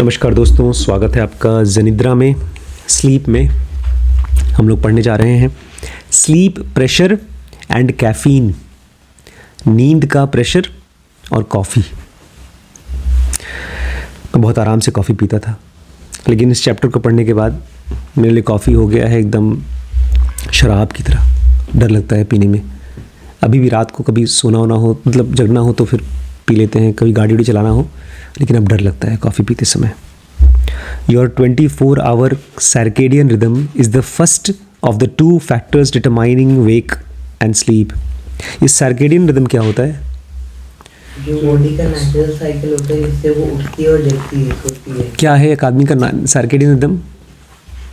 नमस्कार दोस्तों, स्वागत है आपका जनिद्रा में। स्लीप में हम लोग पढ़ने जा रहे हैं स्लीप प्रेशर एंड कैफीन, नींद का प्रेशर और कॉफ़ी। मैं बहुत आराम से कॉफ़ी पीता था, लेकिन इस चैप्टर को पढ़ने के बाद मेरे लिए कॉफ़ी हो गया है एकदम शराब की तरह। डर लगता है पीने में। अभी भी रात को कभी सोना होना हो, मतलब जगना हो तो फिर पी लेते हैं, कभी गाड़ी उड़ी चलाना हो, लेकिन अब डर लगता है कॉफ़ी पीते समय। Your 24-hour circadian rhythm is the first of the two factors determining wake and sleep. ये circadian rhythm क्या होता है? जो बॉडी का नेचुरल साइकिल होता है, जिससे वो उठती है और जगती है, सोती है। क्या है एक आदमी का circadian rhythm?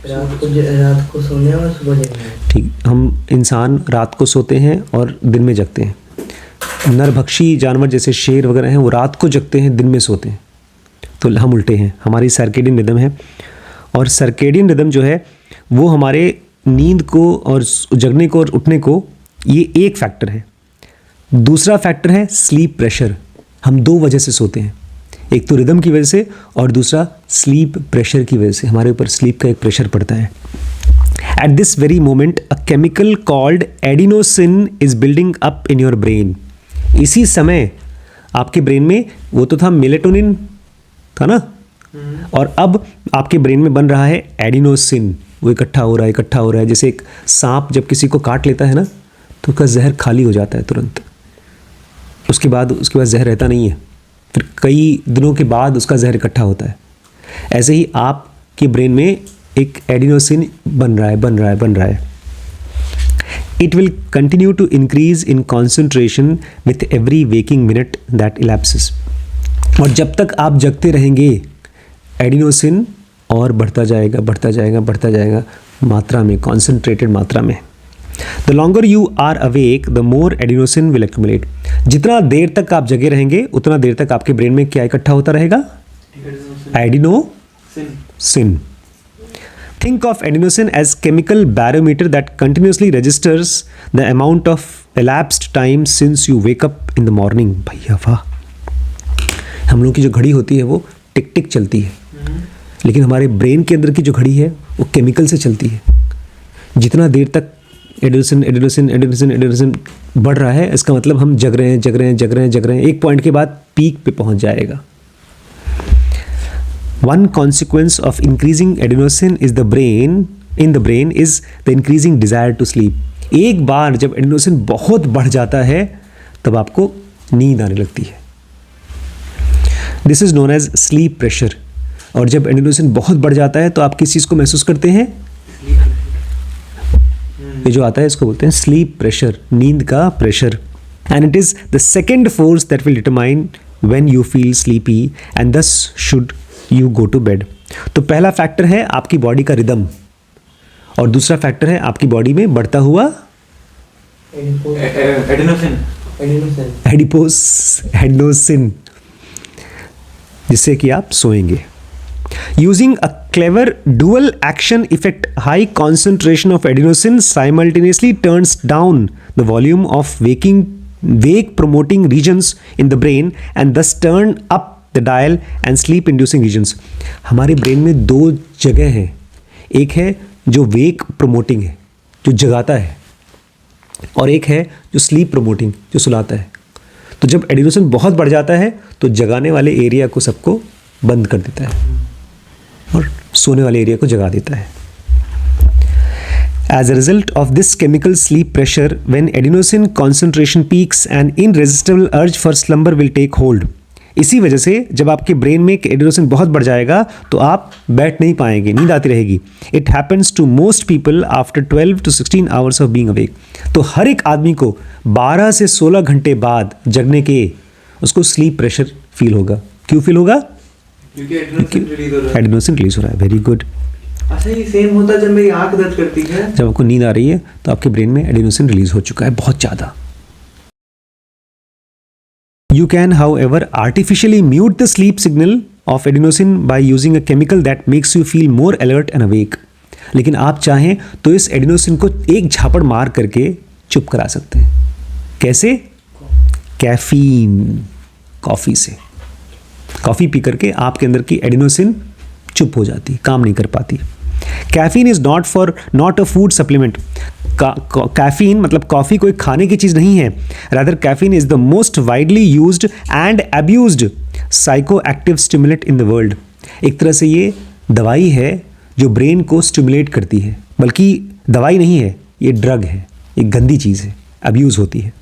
रात को सोने और सुबह जगना। ठीक, हम इंसान रात को सोते हैं और दिन में जगते हैं। नरभक्षी जानवर जैसे शेर वगैरह हैं, वो रात को जगते हैं, दिन में सोते हैं। तो हम उल्टे हैं, हमारी सर्केडियन रिदम है। और सर्केडियन रिदम जो है वो हमारे नींद को और जगने को और उठने को, ये एक फैक्टर है। दूसरा फैक्टर है स्लीप प्रेशर। हम दो वजह से सोते हैं, एक तो रिदम की वजह से और दूसरा स्लीप प्रेशर की वजह से। हमारे ऊपर स्लीप का एक प्रेशर पड़ता है। At this very moment a chemical called adenosine is building up in your brain. इसी समय आपके ब्रेन में, वो तो था मेलेटोनिन था ना, और अब आपके ब्रेन में बन रहा है एडिनोसिन। वो इकट्ठा हो रहा है। जैसे एक सांप जब किसी को काट लेता है ना, तो उसका जहर खाली हो जाता है तुरंत। उसके बाद जहर रहता नहीं है, फिर कई दिनों के बाद उसका जहर इकट्ठा होता है। ऐसे ही आपके ब्रेन में एक एडिनोसिन बन रहा है। It will continue to increase in concentration with every waking minute that elapses. और जब तक आप जगते रहेंगे, एडिनोसिन और बढ़ता जाएगा मात्रा में, कॉन्सेंट्रेटेड मात्रा में। The longer you are awake, the more adenosine will accumulate. जितना देर तक आप जगे रहेंगे, उतना देर तक आपके ब्रेन में क्या इकट्ठा होता रहेगा? Adenosine. Think of adenosine as chemical barometer that continuously registers the amount of elapsed time since you wake up in the morning. भैया वाह, हम लोग की जो घड़ी होती है वो टिक टिक चलती है, लेकिन हमारे ब्रेन के अंदर की जो घड़ी है वो केमिकल से चलती है। जितना देर तक एडिनोसिन बढ़ रहा है, इसका मतलब हम जग रहे हैं। एक पॉइंट के बाद पीक पे पहुंच जाएगा। One consequence of increasing adenosine in the brain is the increasing desire to sleep. एक बार जब एडिनोसिन बहुत बढ़ जाता है, तब आपको नींद आने लगती है। This is known as sleep pressure. और जब एडिनोसिन बहुत बढ़ जाता है तो आप किस चीज़ को महसूस करते हैं? ये जो आता है इसको बोलते हैं स्लीप प्रेशर, नींद का pressure. And it is the second force that will determine when you feel sleepy and thus should you go to bed. तो पहला फैक्टर है आपकी बॉडी का रिदम, और दूसरा फैक्टर है आपकी बॉडी में बढ़ता हुआ एडिनोसिन, जिससे कि आप सोएंगे। Using a clever dual action effect, high concentration of adenosine simultaneously turns down the volume of wake promoting regions in the brain and thus turn up the dial and sleep inducing regions. हमारे brain में दो जगह हैं। एक है जो वेक promoting है, जो जगाता है, और एक है जो स्लीप प्रोमोटिंग, जो सुलाता है। तो जब एडिनोसिन बहुत बढ़ जाता है तो जगाने वाले एरिया को सबको बंद कर देता है और सोने वाले एरिया को जगा देता है। As a result of this chemical sleep pressure, when adenosine concentration peaks, an irresistible urge for slumber will take hold. इसी वजह से जब आपके ब्रेन में एडिनोसिन बहुत बढ़ जाएगा तो आप बैठ नहीं पाएंगे, नींद आती रहेगी। It happens to most people after 12 to 16 hours of being awake. तो हर एक आदमी को 12 से 16 घंटे बाद जगने के उसको स्लीप प्रेशर फील होगा। क्यों फील होगा? क्योंकि एडिनोसिन रिलीज हो रहा है। Very good. अच्छा, ये सेम होता है जब मेरी आंख दर्द करती है। जब आपको नींद आ रही है तो आपके ब्रेन में एडिनोसिन रिलीज हो चुका है बहुत ज़्यादा। You can, however, artificially mute the sleep signal of adenosine by using a chemical that makes you feel more alert and awake. लेकिन आप चाहें तो इस एडिनोसिन को एक झापड़ मार करके चुप करा सकते हैं। कैसे? कैफीन, कॉफ़ी से। कॉफ़ी पी करके आपके अंदर की एडिनोसिन चुप हो जाती, काम नहीं कर पाती। Caffeine is not a food supplement. Caffeine मतलब कॉफ़ी कोई खाने की चीज़ नहीं है, rather caffeine is the most widely used and abused psycho active stimulate in the world. एक तरह से ये दवाई है जो ब्रेन को स्टिमुलेट करती है, बल्कि दवाई नहीं है, ये ड्रग है, एक गंदी चीज़ है, अब्यूज़ होती है।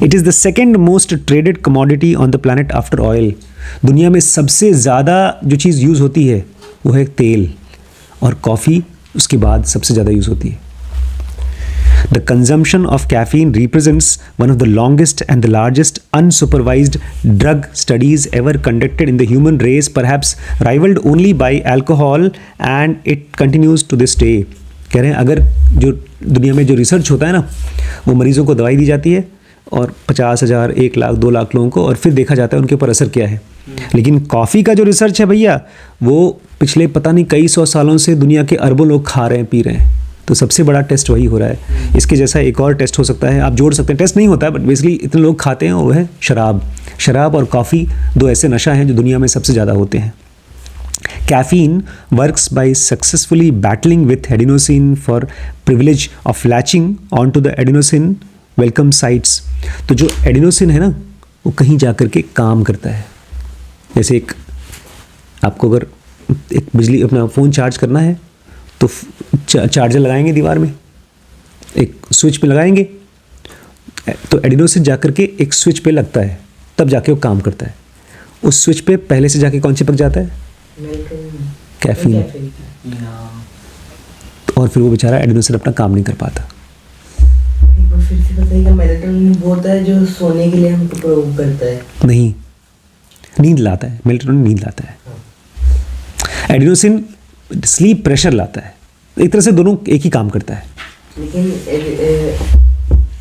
It is the second most traded commodity on the planet after oil. दुनिया में सबसे ज़्यादा जो चीज़ यूज़ होती है वो है तेल, और कॉफ़ी उसके बाद सबसे ज़्यादा यूज़ होती है। The consumption of caffeine represents one of the longest and the largest unsupervised drug studies ever conducted in the human race, perhaps rivaled only by alcohol, and it continues to this day. कह रहे हैं अगर जो दुनिया में जो research होता है ना, वो मरीज़ों को दवाई दी जाती है और 50,000, 1 लाख, 2 लाख लोगों को, और फिर देखा जाता है उनके ऊपर असर क्या है। लेकिन कॉफ़ी का जो रिसर्च है भैया, वो पिछले पता नहीं कई 100 सालों से दुनिया के अरबों लोग खा रहे हैं, पी रहे हैं। तो सबसे बड़ा टेस्ट वही हो रहा है। इसके जैसा एक और टेस्ट हो सकता है, आप जोड़ सकते हैं, टेस्ट नहीं होता है, बट बेसिकली इतने लोग खाते हैं, वो है शराब। शराब और कॉफ़ी दो ऐसे नशा हैं जो दुनिया में सबसे ज़्यादा होते हैं। Caffeine works by successfully battling with adenosine for privilege of latching on to the adenosine welcome sites. तो जो एडिनोसिन है ना, वो कहीं जा कर के काम करता है। जैसे एक आपको अगर एक बिजली अपना फ़ोन चार्ज करना है तो चार्जर लगाएंगे दीवार में, एक स्विच पे लगाएंगे, तो एडिनोसिन जाकर के एक स्विच पे लगता है, तब जाके वो काम करता है। उस स्विच पे पहले से जाके कौन चिपक जाता है? कैफीन। और फिर वो बेचारा एडिनोसिन अपना काम नहीं कर पाता। एक बार फिर से बताइएगा, मेलेटोनिन वो होता है जो सोने के लिए हमको प्रोवोक करता है? नहीं, नींद लाता है। मेलेटोनिन नींद लाता है, एडिनोसिन स्लीप प्रेशर लाता है। एक तरह से दोनों एक ही काम करता है। लेकिन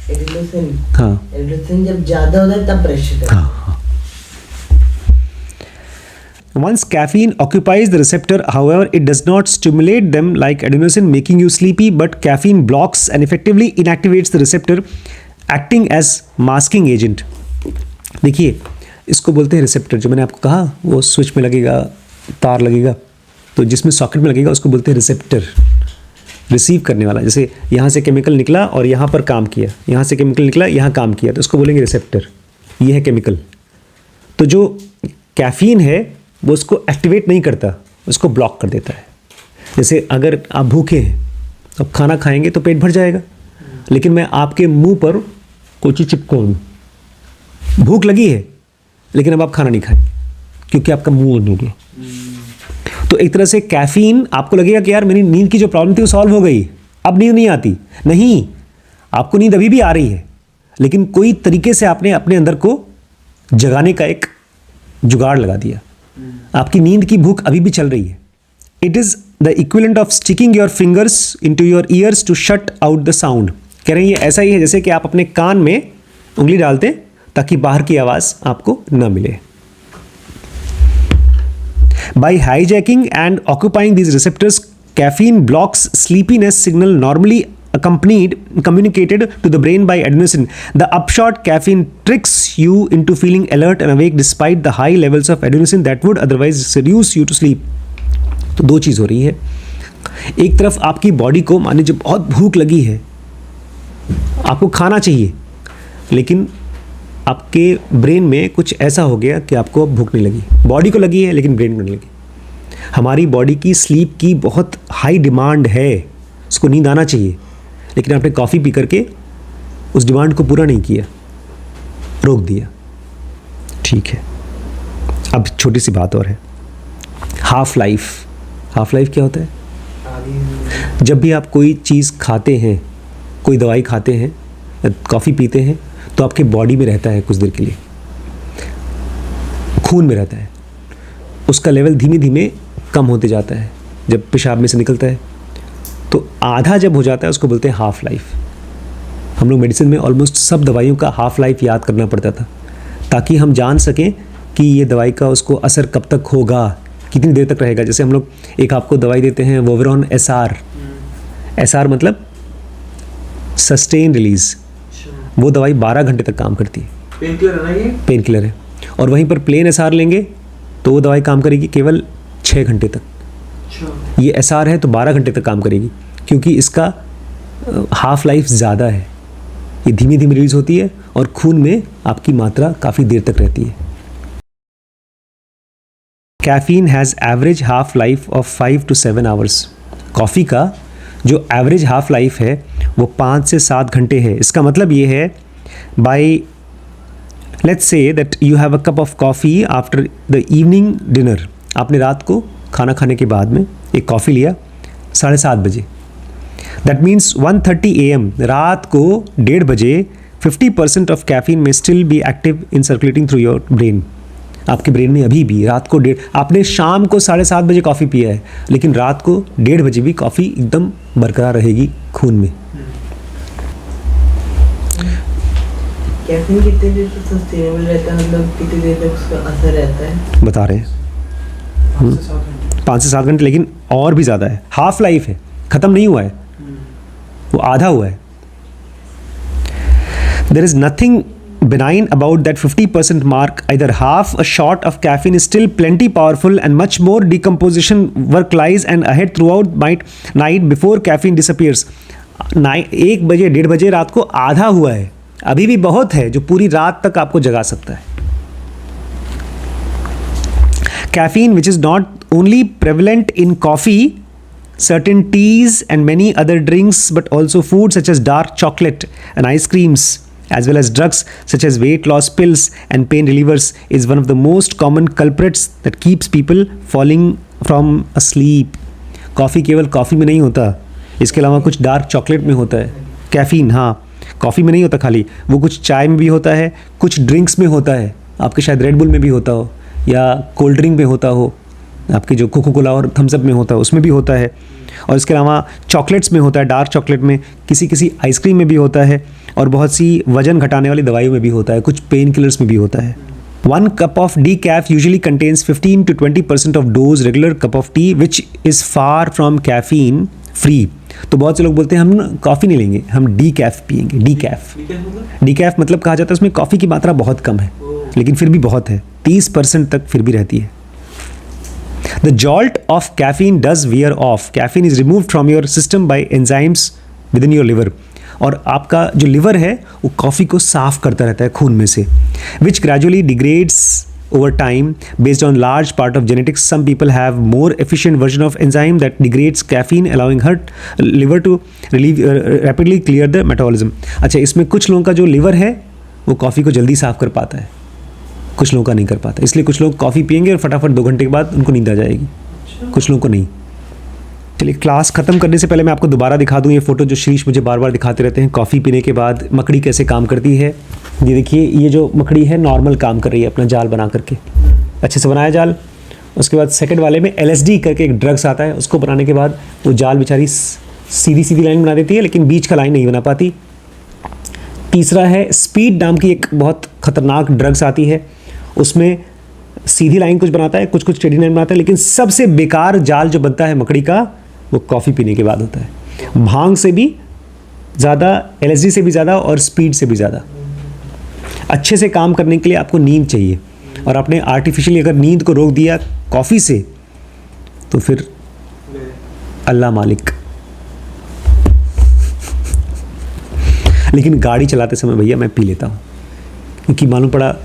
एडिनोसिन, हाँ, एडिनोसिन जब ज़्यादा होता है तब प्रेशर है। हाँ। Once caffeine occupies the receptor, however, it does not stimulate them like adenosine, making you sleepy, but caffeine blocks and effectively inactivates the receptor, acting as masking agent. देखिए, इसको बोलते हैं रिसेप्टर। जो मैंने आपको कहा वो स्विच में लगेगा, तार लगेगा, तो जिसमें सॉकेट में लगेगा उसको बोलते हैं रिसेप्टर, रिसीव करने वाला। जैसे यहाँ से केमिकल निकला और यहाँ पर काम किया, यहाँ से केमिकल निकला, यहाँ काम किया, तो उसको बोलेंगे रिसेप्टर। ये है केमिकल। तो जो कैफीन है वो उसको एक्टिवेट नहीं करता, उसको ब्लॉक कर देता है। जैसे अगर आप भूखे हैं तो आप खाना खाएंगे तो पेट भर जाएगा, लेकिन मैं आपके मुंह पर कोई चीज़ चिपकाऊँ दूँ, भूख लगी है लेकिन अब आप खाना नहीं खाएंगे क्योंकि आपका मुंह बंद हो गया। तो एक तरह से कैफीन, आपको लगेगा कि यार मेरी नींद की जो प्रॉब्लम थी वो सॉल्व हो गई, अब नींद नहीं आती। नहीं, आपको नींद अभी भी आ रही है, लेकिन कोई तरीके से आपने अपने अंदर को जगाने का एक जुगाड़ लगा दिया। आपकी नींद की भूख अभी भी चल रही है। It is the equivalent of sticking your fingers into your ears to shut out the sound. कह रहे हैं ये ऐसा ही है जैसे कि आप अपने कान में उंगली डालते हैं ताकि बाहर की आवाज़ आपको न मिले। By hijacking and occupying these receptors, caffeine blocks sleepiness signal normally communicated to the brain by adenosine. The upshot, caffeine tricks you into feeling alert and awake despite the high levels of adenosine that would otherwise seduce you to sleep. तो दो चीज़ हो रही है। एक तरफ आपकी body को मान लीजिए बहुत भूख लगी है, आपको खाना चाहिए, लेकिन आपके ब्रेन में कुछ ऐसा हो गया कि आपको अब भूख नहीं लगी। बॉडी को लगी है लेकिन ब्रेन को नहीं लगी। हमारी बॉडी की स्लीप की बहुत हाई डिमांड है, उसको नींद आना चाहिए, लेकिन आपने कॉफ़ी पी करके उस डिमांड को पूरा नहीं किया, रोक दिया। ठीक है, अब छोटी सी बात और है, हाफ लाइफ। हाफ लाइफ क्या होता है? जब भी आप कोई चीज़ खाते हैं, कोई दवाई खाते हैं, कॉफ़ी पीते हैं, तो आपके बॉडी में रहता है कुछ देर के लिए, खून में रहता है, उसका लेवल धीमे धीमे कम होते जाता है जब पेशाब में से निकलता है, तो आधा जब हो जाता है उसको बोलते हैं हाफ लाइफ। हम लोग मेडिसिन में ऑलमोस्ट सब दवाइयों का हाफ लाइफ याद करना पड़ता था ताकि हम जान सकें कि ये दवाई का उसको असर कब तक होगा, कितनी देर तक रहेगा। जैसे हम लोग एक आपको दवाई देते हैं वोवरॉन एसआर, एसआर मतलब सस्टेन रिलीज, वो दवाई 12 घंटे तक काम करती है। पेन किलर है ना ये? पेन किलर है। और वहीं पर प्लेन एसआर लेंगे तो वो दवाई काम करेगी केवल 6 घंटे तक। अच्छा। ये SR है तो 12 घंटे तक काम करेगी, क्योंकि इसका हाफ लाइफ ज़्यादा है। ये धीमी धीमी रिलीज होती है और खून में आपकी मात्रा काफ़ी देर तक रहती है। Caffeine has average half life of 5 to 7 hours. Coffee का जो एवरेज हाफ लाइफ है वो 5 से 7 घंटे है। इसका मतलब ये है, by let's say that you have a cup of coffee after the evening dinner. आपने रात को खाना खाने के बाद में एक कॉफ़ी लिया 7:30 बजे। दैट मीन्स 1:30 AM, रात को 1:30 बजे 50% ऑफ कैफीन में still be active in circulating through your brain. आपके ब्रेन में अभी भी रात को 1:30, आपने शाम को 7:30 बजे कॉफ़ी पिया है, लेकिन रात को 1:30 बजे भी कॉफ़ी एकदम बरकरार रहेगी खून में। कैफीन कितनी देर तक सस्टेनेबल रहता है, मतलब कितनी देर तक उसका असर रहता है? बता रहे हैं 5 से 7 घंटे। 5 से 7 घंटे, लेकिन और भी ज़्यादा है। हाफ लाइफ है, ख़त्म नहीं हुआ है, वो आधा हुआ है। There is nothing benign about that 50% mark. Either half a shot of caffeine is still plenty powerful, and much more decomposition work lies and ahead throughout night before caffeine disappears. 1 बजे 1:30 बजे रात को आधा हुआ है, अभी भी बहुत है जो पूरी रात तक आपको जगा सकता है। Caffeine, which is not only prevalent in coffee, certain teas and many other drinks, but also food such as dark chocolate and ice creams, as well as drugs such as weight loss pills and pain relievers, is one of the most common culprits that keeps people falling from asleep. Coffee केवल coffee में नहीं होता, इसके अलावा कुछ dark chocolate में होता है कैफ़ीन। हाँ, कॉफ़ी में नहीं होता खाली, वो कुछ चाय में भी होता है, कुछ ड्रिंक्स में होता है, आपके शायद रेड बुल में भी होता हो, या कोल्ड ड्रिंक में होता हो, आपकी जो कोको कोला और थम्स अप में होता है उसमें भी होता है, और इसके अलावा चॉकलेट्स में होता है, डार्क चॉकलेट में, किसी आइसक्रीम में भी होता है, और बहुत सी वजन घटाने वाली दवाइयों में भी होता है, कुछ पेन किलर्स में भी होता है। 1 cup of decaf usually contains 15 to 20% of dose regular cup of tea, which is far from caffeine free. तो बहुत से लोग बोलते हैं हम ना कॉफ़ी नहीं लेंगे, हम डीकैफ पियेंगे। डीकैफ मतलब कहा जाता है उसमें कॉफ़ी की मात्रा बहुत कम है, लेकिन फिर भी बहुत है, 30% तक फिर भी रहती है। The jolt of caffeine does wear off. Caffeine is removed from your system by enzymes within your liver. और आपका जो लिवर है वो कॉफ़ी को साफ करता रहता है खून में से, which gradually degrades over time based on large part of genetics. Some people have more efficient version of enzyme that degrades caffeine, allowing her liver to rapidly clear the metabolism. अच्छा, इसमें कुछ लोगों का जो लिवर है वो coffee को जल्दी साफ कर पाता है, कुछ लोगों का नहीं कर पाता, इसलिए कुछ लोग कॉफ़ी पियेंगे और फटाफट 2 घंटे के बाद उनको नींद आ जाएगी, कुछ लोगों को नहीं। चलिए, क्लास ख़त्म करने से पहले मैं आपको दोबारा दिखा दूं ये फ़ोटो जो शीश मुझे बार बार दिखाते रहते हैं, कॉफ़ी पीने के बाद मकड़ी कैसे काम करती है। ये देखिए, ये जो मकड़ी है नॉर्मल काम कर रही है अपना जाल बना करके, अच्छे से बनाया जाल। उसके बाद सेकंड वाले में LSD करके एक ड्रग्स आता है, उसको बनाने के बाद वो जाल बेचारी सीधी लाइन बना देती है, लेकिन बीच का लाइन नहीं बना पाती। तीसरा है स्पीड नाम की एक बहुत ख़तरनाक ड्रग्स आती है, उसमें सीधी लाइन कुछ बनाता है, कुछ टेढ़ी लाइन बनाता है, लेकिन सबसे बेकार जाल जो बनता है मकड़ी का वो कॉफ़ी पीने के बाद होता है। भांग से भी ज़्यादा, LSD से भी ज़्यादा और स्पीड से भी ज़्यादा। अच्छे से काम करने के लिए आपको नींद चाहिए, और आपने आर्टिफिशियली अगर नींद को रोक दिया कॉफ़ी से तो फिर अल्लाह मालिक। लेकिन गाड़ी चलाते समय भैया मैं पी लेता हूँ, क्योंकि मालूम पड़ा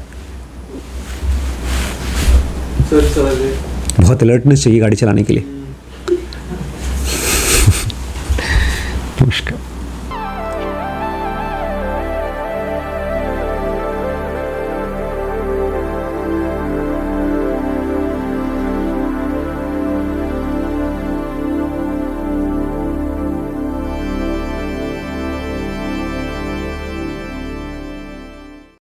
बहुत अलर्टनेस चाहिए गाड़ी चलाने के लिए। नमस्कार।